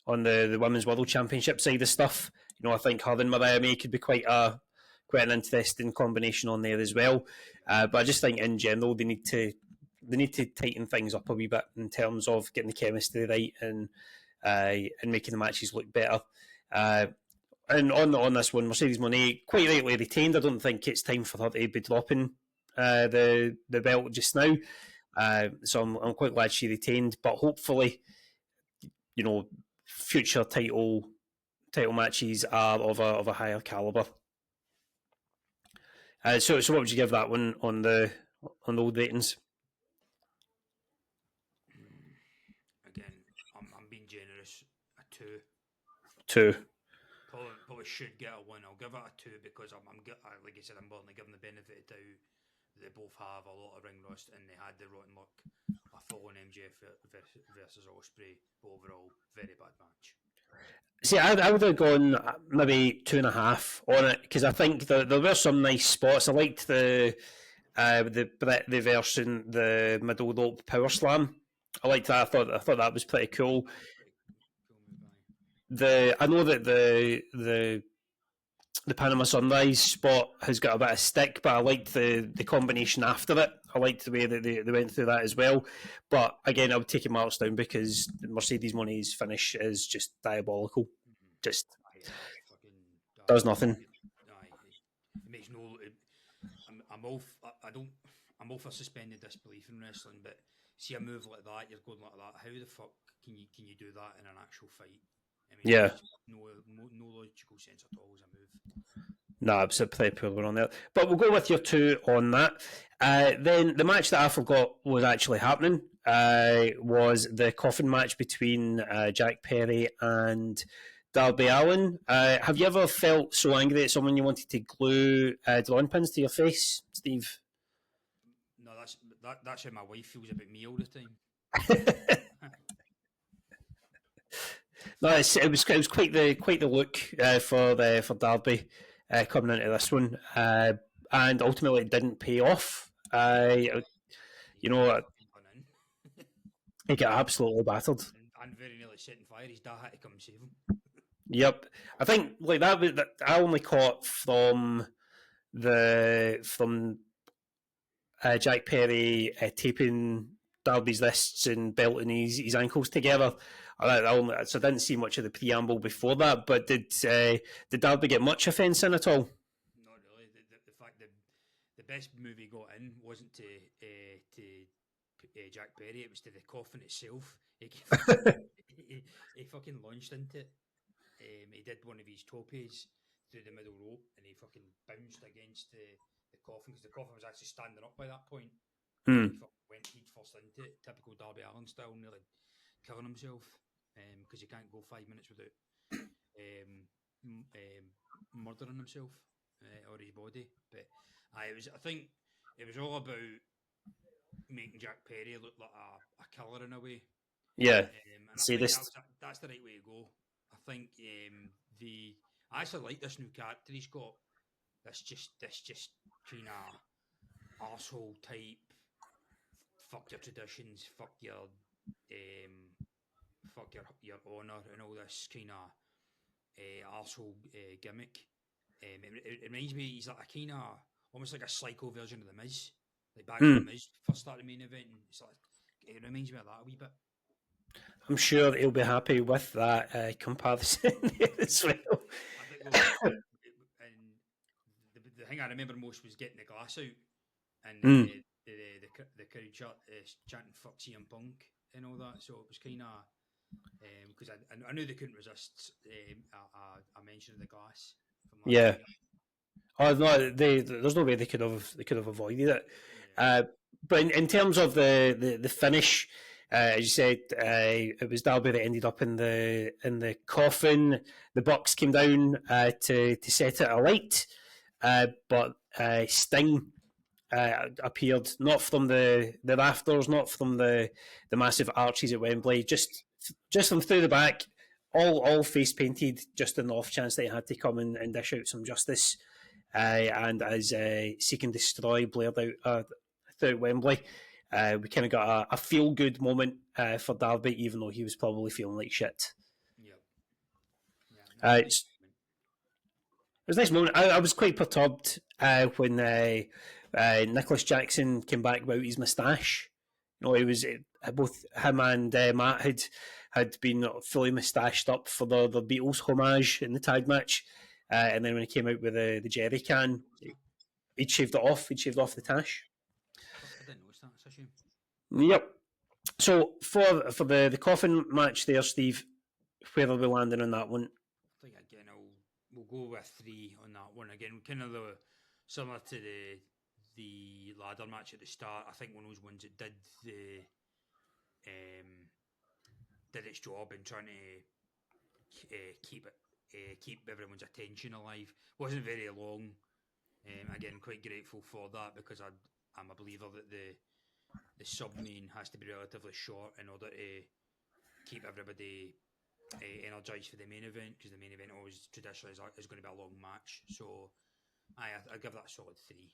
Women's World Championship side of stuff, you know, I think her and Mariah May could be quite an interesting combination on there as well. But I just think in general they need to tighten things up a wee bit in terms of getting the chemistry right and making the matches look better. And on this one, Mercedes Moné quite rightly retained. I don't think it's time for her to be dropping the belt just now. So I'm quite glad she retained. But hopefully, you know, future title matches are of a higher caliber. So what would you give that one on the old ratings? Again, I'm being generous. A 2. 2. Probably should get a 1. I'll give it a 2 because I'm like I said, I'm willing to give them the benefit of doubt. They both have a lot of ring rust, and they had the rotten luck of following MJF versus Ospreay. But overall, very bad match. See, I would have gone maybe 2.5 on it, because I think there were some nice spots. I liked the version, the middle rope power slam. I liked that. I thought that was pretty cool. I know that the Panama Sunrise spot has got a bit of stick, but I liked the combination after it. I liked the way that they went through that as well. But again, I would take it marks down because Mercedes Moné's finish is just diabolical. Just does nothing. It makes no. I'm all for suspended disbelief in wrestling, but see a move like that, you're going like that. How the fuck can you do that in an actual fight? I mean, yeah. No logical sense at all as a move. No, it's a pretty poor one on there. But we'll go with your 2 on that. Then the match that I forgot was actually happening was the coffin match between Jack Perry and Darby Allin. Have you ever felt so angry at someone you wanted to glue drawing pins to your face, Steve? No, that's how my wife feels about me all the time. No, it was quite the look for Darby coming into this one, and ultimately it didn't pay off. You know, he got absolutely battered. And very nearly setting fire. His dad had to come and save him. Yep, I think like that. I only caught from Jack Perry taping Darby's wrists and belting his ankles together. So I didn't see much of the preamble before that. But did Darby get much offence in at all? Not really. The fact that the best move he got in wasn't to Jack Perry; it was to the coffin itself. He fucking launched into it. He did one of his topes through the middle rope, and he fucking bounced against the coffin because the coffin was actually standing up by that point. He went head first into it, typical Darby Allin style, nearly killing himself because you can't go 5 minutes without murdering himself or his body. But I think it was all about making Jack Perry look like a killer in a way. Yeah, and I think that's the right way to go. I think I actually like this new character he's got. This just kind of arsehole type. Fuck your traditions. Fuck your honour and all this kind of arsehole gimmick. It reminds me. He's like a kind of almost like a psycho version of the Miz. Like back when the Miz first started the main event, and it reminds me of that a wee bit. I'm sure he'll be happy with that comparison as well. And the thing I remember most was getting the glass out and the crowd chanting "fuck CM Punk" and all that. So it was kind of because I knew they couldn't resist a mention of the glass. From that yeah. Oh no, there's no way they could have avoided it. Yeah. But in terms of the finish, as you said, it was Darby that ended up in the coffin. The Bucks came down to set it alight, but Sting appeared not from the rafters, not from the massive arches at Wembley, just from through the back, all face painted, just in the off chance that he had to come and dish out some justice. And as Seek and Destroy blared out throughout Wembley, we kind of got a feel good moment for Darby, even though he was probably feeling like shit. Yeah. It was a nice moment. I was quite perturbed when Nicholas Jackson came back without his moustache. You know, it was both him and Matt had been fully moustached up for the Beatles homage in the tag match. And then when he came out with the jerry can, he'd shaved it off. He'd shaved off the tash. I didn't notice that. It's a shame. Yep. So for the coffin match there, Steve, where are we landing on that one? I think again we'll go with 3 on that one. Again, kind of similar to the ladder match at the start. I think one of those ones that did its job in trying to keep everyone's attention alive. Wasn't very long. Again, quite grateful for that because I'm a believer that the sub main has to be relatively short in order to keep everybody energized for the main event, because the main event always traditionally is going to be a long match. So I give that a solid 3.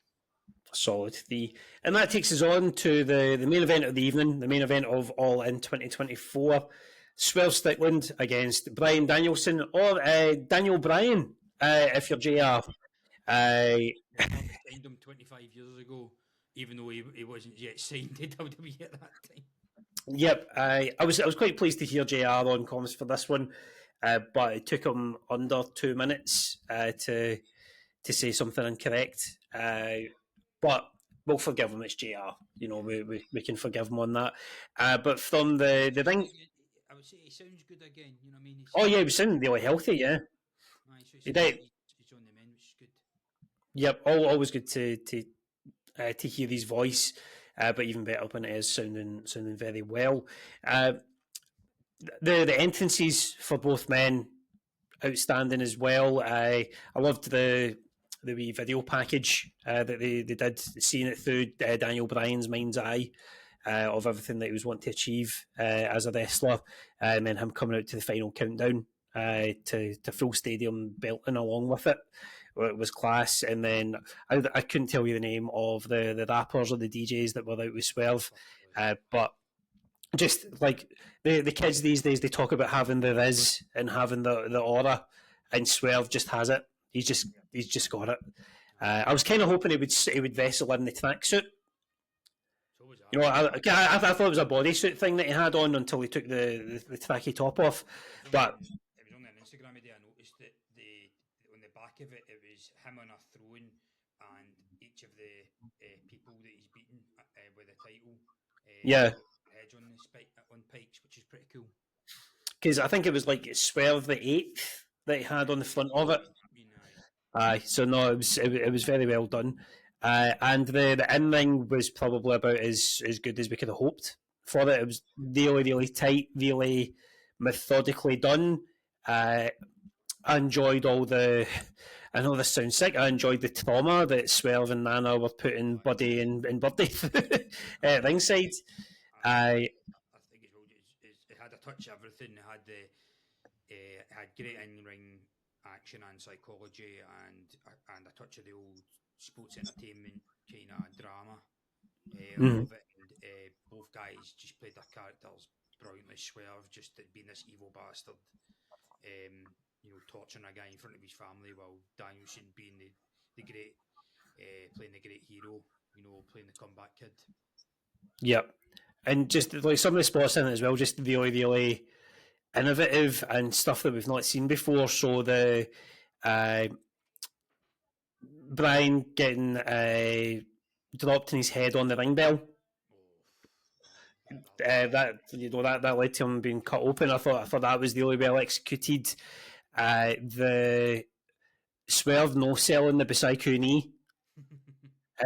Solid 3. And that takes us on to the main event of the evening, the main event of All In 2024. Swerve Strickland against Bryan Danielson, or Daniel Bryan, if you're JR. Signed him 25 years ago, even though he wasn't yet signed to WWE at that time. Yep, I was quite pleased to hear JR on comms for this one, but it took him under 2 minutes to say something incorrect. But we'll forgive him. It's JR. You know, we can forgive him on that. But from the ring, I would say he sounds good again. You know what I mean? Oh yeah, he was sounding really healthy. Yeah, so he did. He's on the mend, which is good. Yep, always good to hear his voice. but even better when it is sounding very well. The entrances for both men outstanding as well. I loved the wee video package that they did, seeing it through Daniel Bryan's mind's eye. Of everything that he was wanting to achieve as a wrestler, and then him coming out to the final countdown to full stadium belting along with it. It was class. And then I couldn't tell you the name of the rappers or the DJs that were out with Swerve, but just like the kids these days, they talk about having the riz and having the aura, and Swerve just has it. He's just got it. I was kind of hoping he would wrestle in the tracksuit. You know, I thought it was a bodysuit thing that he had on until he took the tacky top off. But it was only on Instagram today. I noticed that on the back of it, it was him on a throne, and each of the people that he's beaten with the title, heads on pikes, which is pretty cool. Because I think it was like Swerve the 8th that he had on the front of it. So no, it was very well done. And the in-ring was probably about as good as we could have hoped for it. It was really, really tight, really methodically done. I enjoyed all the... I know this sounds sick. I enjoyed the trauma that Swerve and Nana were putting Buddy and Birdie at ringside. I think it had a touch of everything. It had great in-ring action and psychology and a touch of the old sports entertainment kind of drama of it, and both guys just played their characters brilliantly. Swerve just being this evil bastard, torturing a guy in front of his family, while Danielson being the great, playing the great hero, playing the comeback kid. Yep, and just like some of the spots in it as well, just really, really innovative and stuff that we've not seen before. So the Brian getting dropped in his head on the ring bell. That led to him being cut open. I thought that was really well executed. The Swerve no selling the Bisaiku knee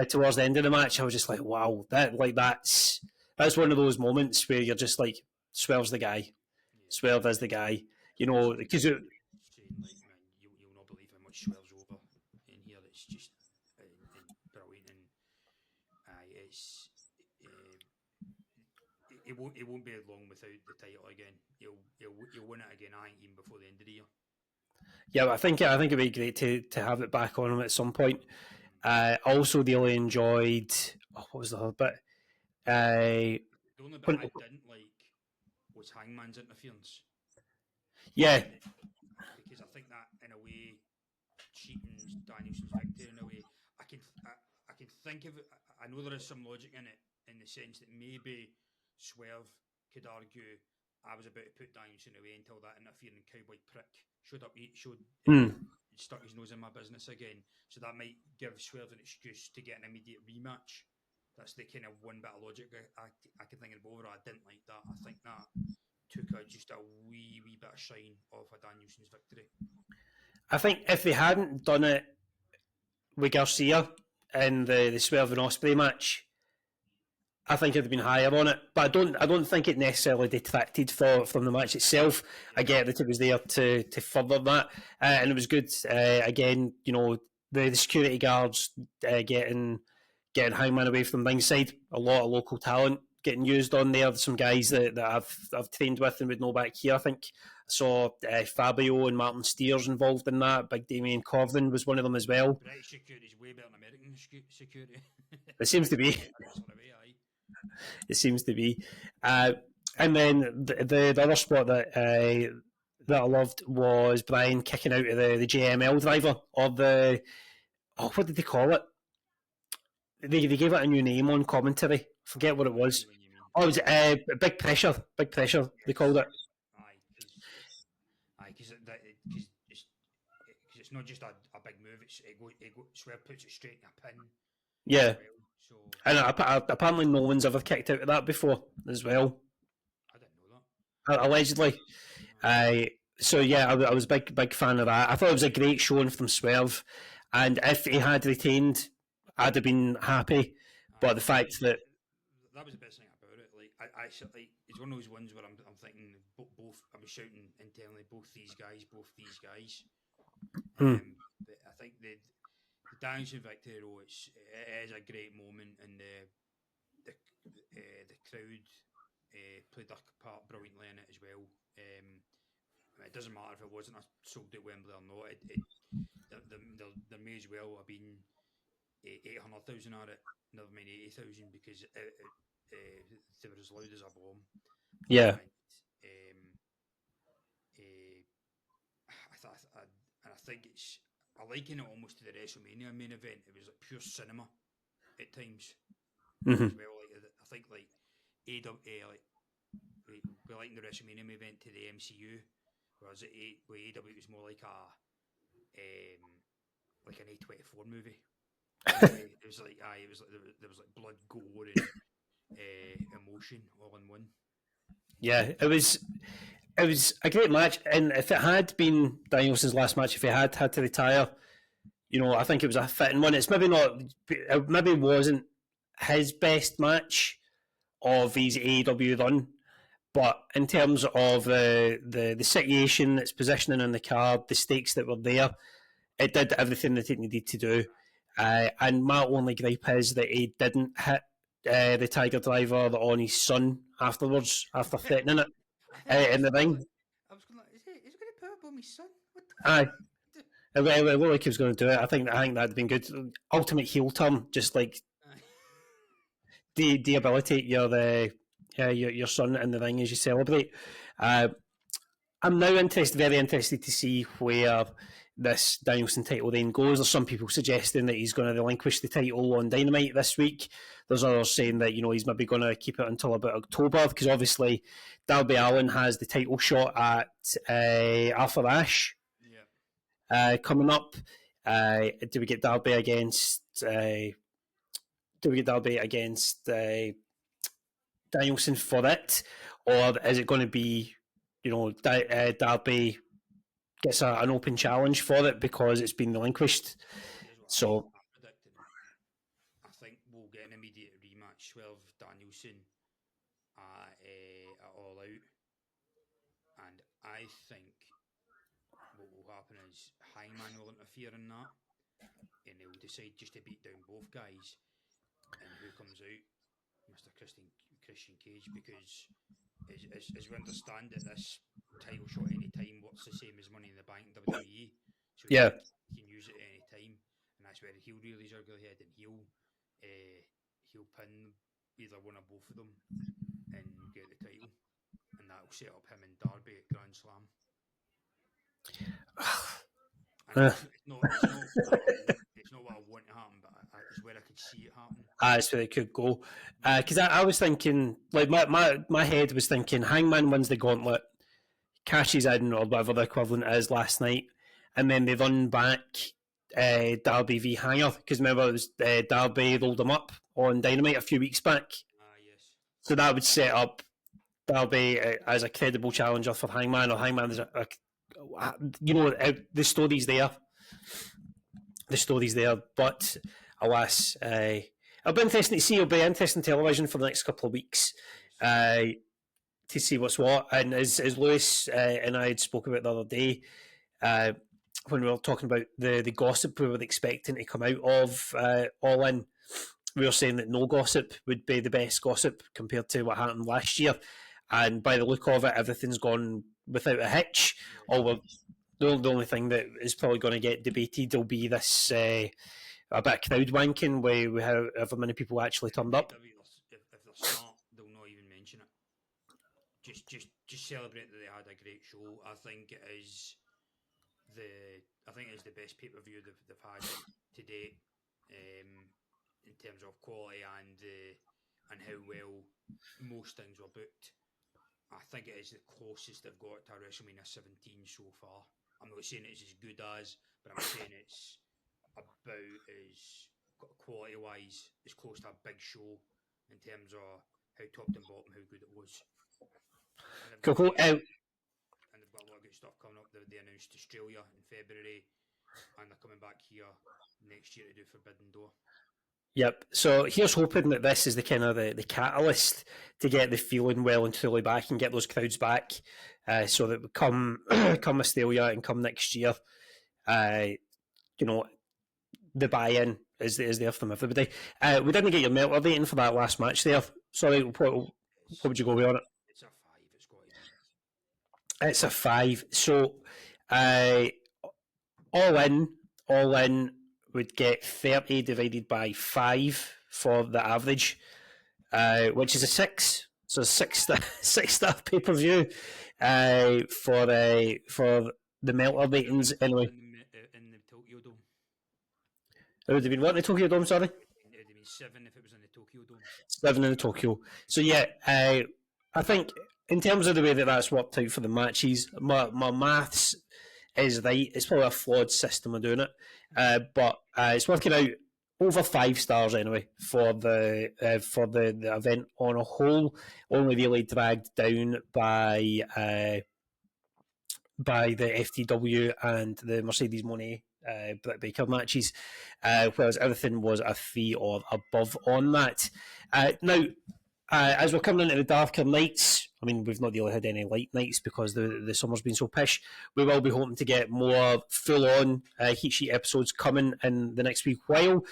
towards the end of the match, I was just like, wow, that's one of those moments where you're just like, Swerve's the guy. Swerve is the guy. Because you'll not believe how much Swerve's over in here. It's just brilliant, and it won't be long without the title again. He'll win it again, I think, even before the end of the year. Yeah, I think it'd be great to have it back on him at some point. Also, really enjoyed. What was the other bit? The only bit I didn't like was Hangman's interference. Yeah. Because I think that, in a way, cheapens Danielson's victory. In a way, I can think of it. I know there is some logic in it, in the sense that maybe Swerve could argue, I was about to put Danielson away until that interfering cowboy prick stuck his nose in my business again. So that might give Swerve an excuse to get an immediate rematch. That's the kind of one bit of logic I can think of. Over, I didn't like that. I think that took just a wee bit of shine off of Danielson's victory. I think if they hadn't done it with Garcia in the Swerve and Ospreay match, I think it'd have been higher on it. But I don't think it necessarily detracted from the match itself. I get that it was there to further that, and it was good. Again, the security guards getting Hangman away from ringside. A lot of local talent getting used on there. Some guys that I've trained with and would know back here. I think I saw Fabio and Martin Steers involved in that. Big Damien Corvin was one of them as well. British security is way better than American security. It seems to be. It seems to be. And then the other spot that I loved was Brian kicking out of the JML driver, or what did they call it? They gave it a new name on commentary. I forget what it was. Oh, it was Big Pressure. Big Pressure, they called it. Because it's not just a big move. Swerve puts it straight in a pin. Yeah. So, and apparently no one's ever kicked out of that before as well. I didn't know that. Allegedly. So yeah, I was a big fan of that. I thought it was a great showing from Swerve, and if he had retained, I'd have been happy. But the fact that that was the best thing about it. Like, I actually, it's one of those ones where I'm thinking both. I was shouting internally, both these guys. Hmm. But I think the Danielson victory, though, it is a great moment, and the crowd played their part brilliantly in it as well. It doesn't matter if it wasn't a sold at Wembley or not. There may as well have been 800,000 at it, never mind 80,000, because they were as loud as a bomb. Yeah. And I think I liken it almost to the WrestleMania main event. It was like pure cinema at times as well. Like, I think like AEW, we liken the WrestleMania main event to the MCU, whereas with AEW it was more like like an A24 movie. It was like there was like blood, gore, and emotion all in one. Yeah, it was a great match, and if it had been Danielson's last match, if he had to retire, I think it was a fitting one. It's maybe not, it maybe wasn't his best match of his AEW run, but in terms of the situation, its positioning on the card, the stakes that were there, it did everything that it needed to do. And my only gripe is that he didn't hit the Tiger Driver on his son afterwards, after threatening it in the ring. I was going, is he going to put up on my son? What the Aye. It looked like he was going to do it. I think that'd been good. Ultimate heel turn, just like debilitate your son in the ring as you celebrate. I'm now very interested to see where this Danielson title reign goes. There's some people suggesting that he's going to relinquish the title on Dynamite this week. There's others saying that he's maybe going to keep it until about October, because obviously Darby Allin has the title shot at Arthur Ashe coming up. Do we get Darby against? Danielson for it, or is it going to be, Darby gets an open challenge for it because it's been relinquished? So I think we'll get an immediate rematch with Danielson at All Out, and I think what will happen is Hangman will interfere in that, and they'll decide just to beat down both guys, and who comes out? Mr. Christian Cage, because as we understand it, this title shot any time works the same as Money in the Bank in WWE, so you can use it at any time, and that's where he'll really his ugly head, and he'll pin either one or both of them and get the title, and that'll set up him and Darby at Grand Slam. It's not what I want to happen, but it's where I could see it happen. It's where it could go. Because I was thinking, like, my head was thinking, Hangman wins the gauntlet, cashes in, or whatever the equivalent is, last night, and then they run back Darby v Hanger, because remember, it was Darby rolled him up on Dynamite a few weeks back. Yes. So that would set up Darby as a credible challenger for Hangman, or Hangman as the story's there. The story's there, but alas, it'll be interesting to see. It'll be interesting television for the next couple of weeks to see what's what. And as Lewis and I had spoke about the other day, when we were talking about the gossip we were expecting to come out of All In, we were saying that no gossip would be the best gossip compared to what happened last year. And by the look of it, everything's gone without a hitch. The only thing that is probably going to get debated will be this a bit of crowd wanking, where however many people actually turned up. If they're smart, they'll not even mention it. Just celebrate that they had a great show. I think it is the best pay per view they've had to date, in terms of quality and how well most things were booked. I think it is the closest they've got to WrestleMania 17 so far. I'm not saying it's as good as, but I'm saying it's about as quality-wise as close to a big show in terms of how top and bottom, how good it was. And they've got a lot of good stuff coming up. They announced Australia in February, and they're coming back here next year to do Forbidden Door. Yep. So here's hoping that this is the kind of the catalyst to get the feeling well and truly back and get those crowds back, so that we come Australia and come next year, you know, the buy-in is there from everybody. We didn't get your Melter rating for that last match there. Sorry, what would you go with on it? It's a 5. It's got to be. It's a 5. So all in would get 30 divided by 5 for the average, which is a 6. So 6-star pay-per-view for the Melter ratings anyway. In the Tokyo Dome. It would have been what in the Tokyo Dome, sorry? It would have been 7 if it was in the Tokyo Dome. 7 in the Tokyo. So yeah, I think in terms of the way that's worked out for the matches, my maths is right. It's probably a flawed system of doing it, but it's working out over 5 stars anyway for the event on a whole. Only really dragged down by the FTW and the Mercedes Moné Britt Baker matches, whereas everything was a 3 or above on that. Now, as we're coming into the darker nights, I mean, we've not really had any light nights because the summer's been so pish. We will be hoping to get more full-on heat sheet episodes coming in the next week while.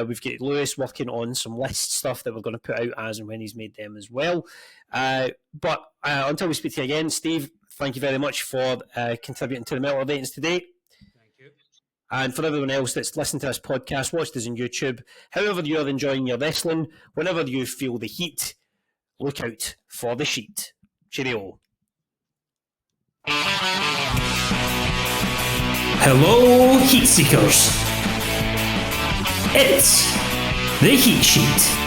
We've got Lewis working on some list stuff that we're going to put out as and when he's made them as well. But until we speak to you again, Steve, thank you very much for contributing to the Melter ratings today. Thank you. And for everyone else that's listening to this podcast, watched us on YouTube, however you're enjoying your wrestling, whenever you feel the heat, look out for the sheet. Cheerio. Hello, Heatseekers. It's the Heat Sheet.